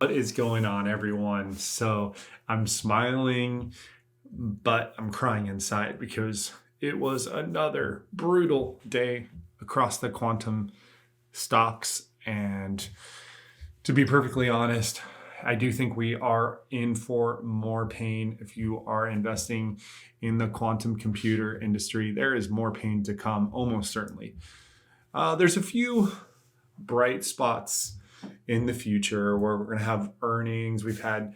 What is going on, everyone? So I'm smiling, but I'm crying inside because it was another brutal day across the quantum stocks. And to be perfectly honest, I do think we are in for more pain. If you are investing in the quantum computer industry, there is more pain to come, almost certainly. There's a few bright spots in the future where we're going to have earnings. We've had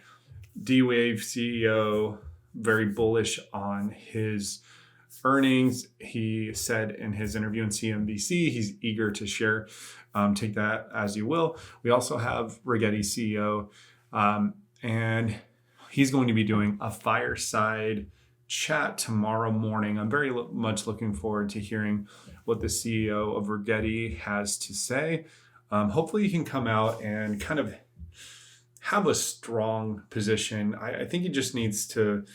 D-Wave CEO very bullish on his earnings. He said in his interview on CNBC, he's eager to share. Take that as you will. We also have Rigetti CEO, and he's going to be doing a fireside chat tomorrow morning. I'm very much looking forward to hearing what the CEO of Rigetti has to say. Hopefully he can come out and kind of have a strong position. I think he just needs to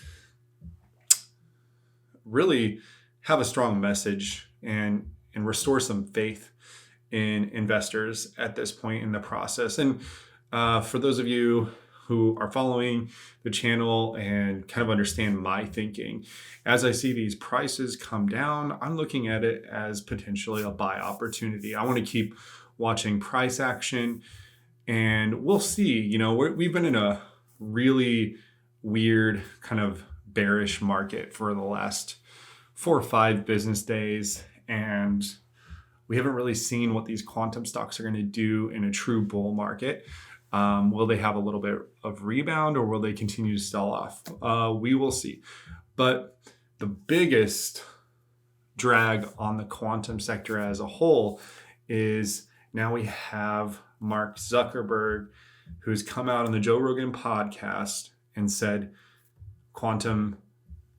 really have a strong message and restore some faith in investors at this point in the process. And for those of you who are following the channel and kind of understand my thinking, as I see these prices come down, I'm looking at it as potentially a buy opportunity. I want to keep watching price action, and we'll see. We've been in a really weird kind of bearish market for the last 4 or 5 business days, and we haven't really seen what these quantum stocks are going to do in a true bull market. Will they have a little bit of rebound, or will they continue to sell off? We will see. But the biggest drag on the quantum sector as a whole is now we have Mark Zuckerberg, who's come out on the Joe Rogan podcast and said quantum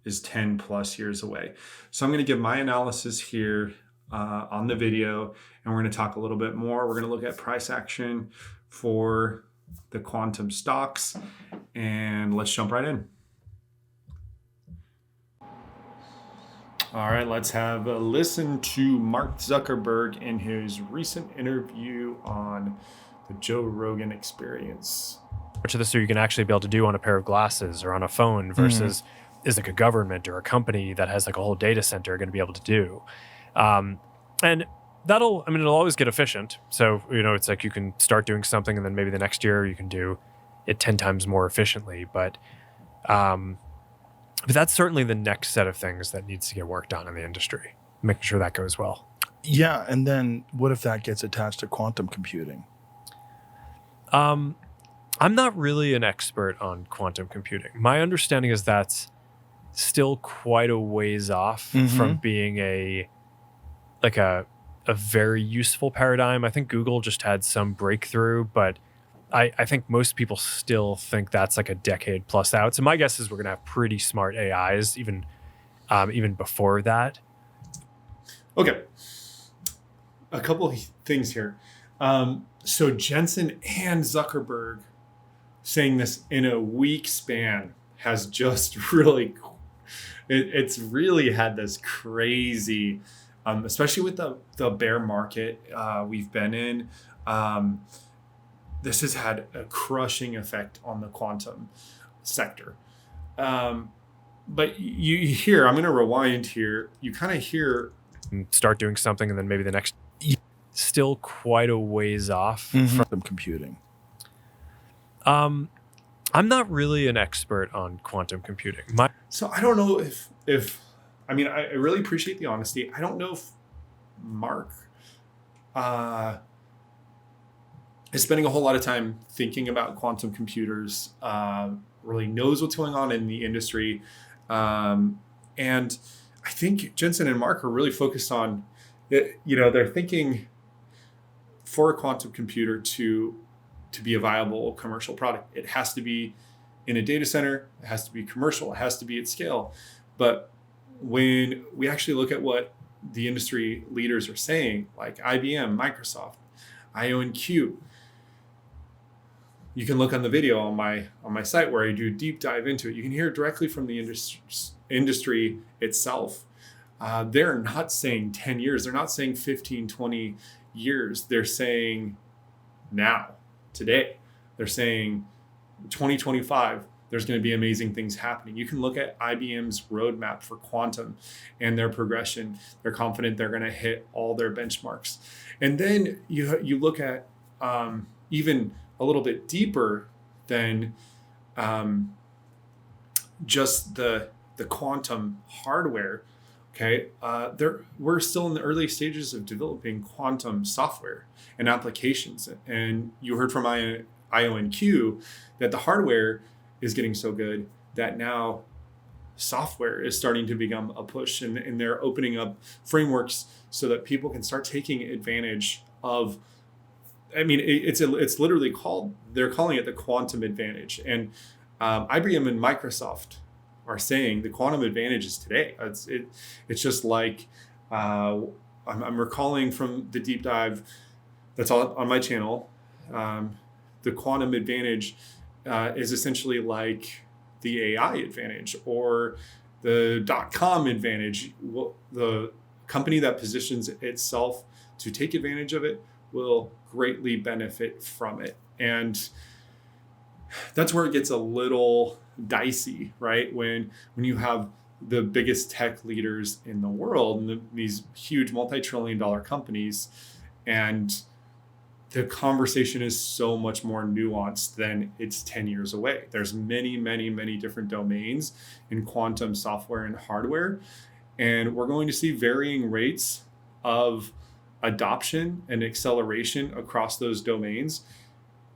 is 10 plus years away. So I'm going to give my analysis here on the video, and we're going to talk a little bit more. We're going to look at price action for the quantum stocks, and let's jump right in. All right, let's have a listen to Mark Zuckerberg in his recent interview on the Joe Rogan Experience. Much of this you can actually be able to do on a pair of glasses or on a phone versus is like a government or a company that has like a whole data center going to be able to do. And it'll always get efficient. So, it's like you can start doing something and then maybe the next year you can do it 10 times more efficiently. But that's certainly the next set of things that needs to get worked on in the industry, making sure that goes well. Yeah. And then what if that gets attached to quantum computing? I'm not really an expert on quantum computing. My understanding is that's still quite a ways off from being a very useful paradigm. I think Google just had some breakthrough, but I think most people still think that's like a decade plus out. So my guess is we're going to have pretty smart AIs even before that. Okay. A couple of things here. So Jensen and Zuckerberg saying this in a week span has just really, it's really had this crazy, especially with the bear market we've been in. This has had a crushing effect on the quantum sector. But you hear, I'm going to rewind here. You kind of hear. Start doing something and then maybe the next. Still quite a ways off from computing. I'm not really an expert on quantum computing. So I don't know if I really appreciate the honesty. I don't know if Mark is spending a whole lot of time thinking about quantum computers, really knows what's going on in the industry. And I think Jensen and Mark are really focused on, they're thinking for a quantum computer to be a viable commercial product. It has to be in a data center, it has to be commercial, it has to be at scale. But when we actually look at what the industry leaders are saying, like IBM, Microsoft, IonQ, you can look on the video on my site where I do a deep dive into it. You can hear directly from the industry itself. They're not saying 10 years. They're not saying 15, 20 years. They're saying now, today. They're saying 2025, there's going to be amazing things happening. You can look at IBM's roadmap for quantum and their progression. They're confident they're going to hit all their benchmarks. And then you look at even a little bit deeper than just the quantum hardware. Okay, we're still in the early stages of developing quantum software and applications. And you heard from IONQ that the hardware is getting so good that now software is starting to become a push, and they're opening up frameworks so that people can start taking advantage of. I mean, it's literally they're calling it the quantum advantage, and IBM and Microsoft are saying the quantum advantage is today. It's just like I'm recalling from the deep dive that's all on my channel. The quantum advantage is essentially like the AI advantage or the .com advantage. The company that positions itself to take advantage of it will greatly benefit from it. And that's where it gets a little dicey, right? When you have the biggest tech leaders in the world and these huge multi-trillion-dollar companies, and the conversation is so much more nuanced than it's 10 years away. There's many, many, many different domains in quantum software and hardware. And we're going to see varying rates of adoption and acceleration across those domains.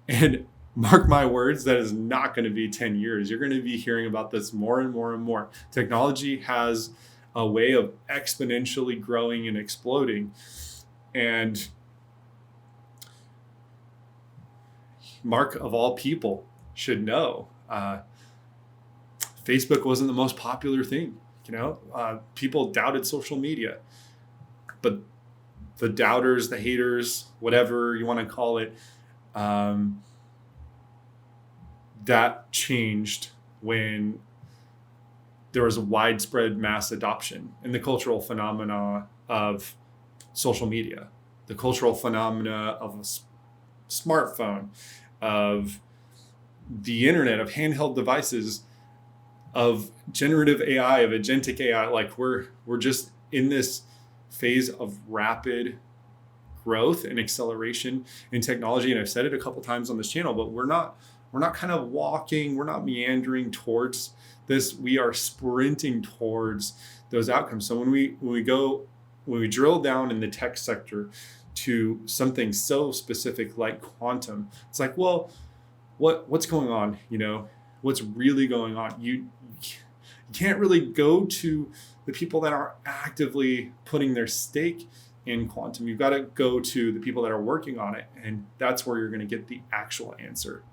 And mark my words, that is not going to be 10 years. You're going to be hearing about this more and more and more. Technology has a way of exponentially growing and exploding. And Mark, of all people, should know Facebook wasn't the most popular thing. People doubted social media, but the doubters, the haters, whatever you want to call it, that changed when there was a widespread mass adoption and the cultural phenomena of social media, the cultural phenomena of a smartphone, of the internet, of handheld devices, of generative AI, of agentic AI. Like we're just in this phase of rapid growth and acceleration in technology. And I've said it a couple times on this channel, but we're not kind of walking, we're not meandering towards this. We are sprinting towards those outcomes. So when we drill down in the tech sector to something so specific like quantum, it's like, well, what's going on? What's really going on? You can't really go to the people that are actively putting their stake in quantum. You've got to go to the people that are working on it, and that's where you're going to get the actual answer.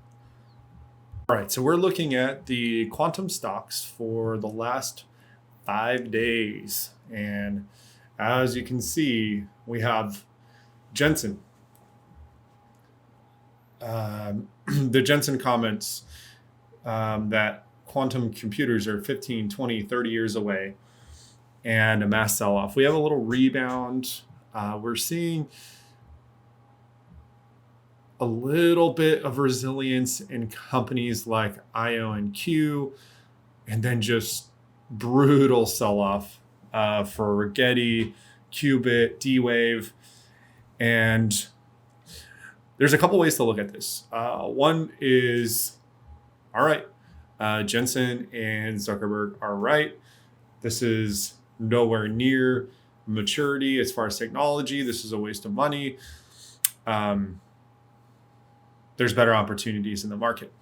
All right, so we're looking at the quantum stocks for the last 5 days, and as you can see, we have Jensen. The Jensen comments that quantum computers are 15, 20, 30 years away, and a mass sell-off. We have a little rebound. We're seeing a little bit of resilience in companies like IONQ, and then just brutal sell-off for Rigetti, Qubit, D-Wave. And there's a couple ways to look at this. One is, all right, Jensen and Zuckerberg are right. This is nowhere near maturity as far as technology. This is a waste of money. There's better opportunities in the market.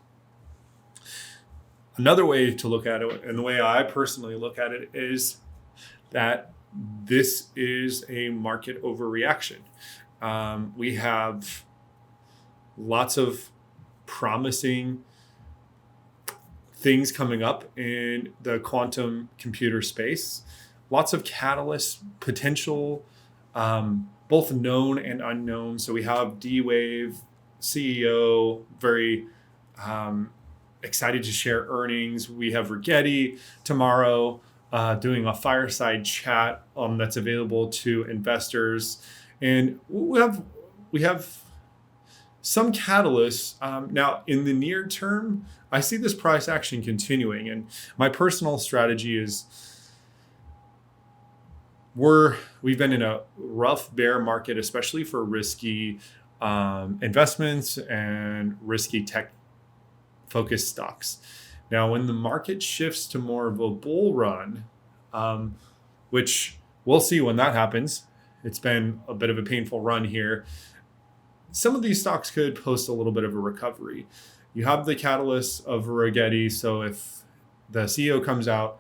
Another way to look at it, and the way I personally look at it, is that this is a market overreaction. We have lots of promising things coming up in the quantum computer space, lots of catalyst potential, both known and unknown. So we have D-Wave CEO, very excited to share earnings. We have Rigetti tomorrow doing a fireside chat that's available to investors. And we have some catalysts. Now, in the near term, I see this price action continuing. And my personal strategy is we've been in a rough bear market, especially for risky investments and risky tech focused stocks. Now, when the market shifts to more of a bull run, which we'll see when that happens, it's been a bit of a painful run here. Some of these stocks could post a little bit of a recovery. You have the catalyst of Rigetti. So if the CEO comes out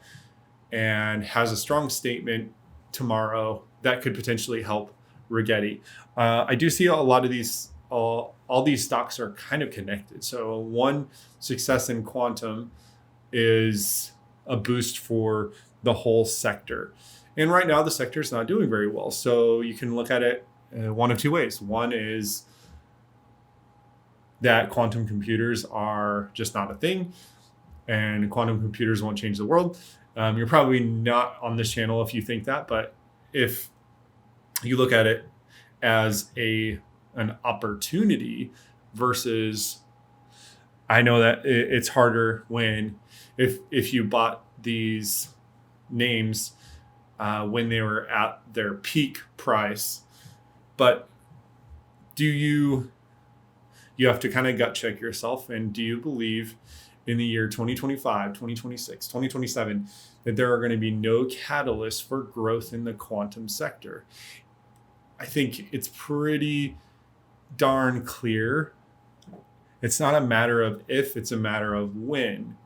and has a strong statement tomorrow, that could potentially help Rigetti. I do see a lot of these, all these stocks are kind of connected. So one success in quantum is a boost for the whole sector. And right now the sector is not doing very well. So you can look at it one of two ways. One is that quantum computers are just not a thing and quantum computers won't change the world. You're probably not on this channel if you think that, but if you look at it as an opportunity versus, I know that it's harder when if you bought these names when they were at their peak price, but you have to kind of gut check yourself, and do you believe in the year 2025, 2026, 2027, that there are going to be no catalysts for growth in the quantum sector? I think it's pretty darn clear. It's not a matter of if, it's a matter of when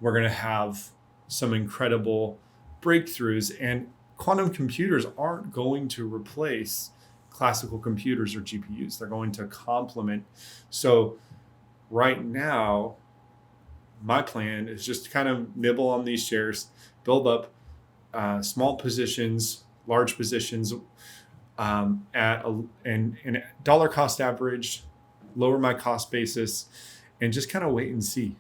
we're going to have some incredible breakthroughs. And quantum computers aren't going to replace classical computers or GPUs. They're going to complement. So right now, my plan is just to kind of nibble on these shares, build up small positions, large positions at and dollar cost average, lower my cost basis, and just kind of wait and see.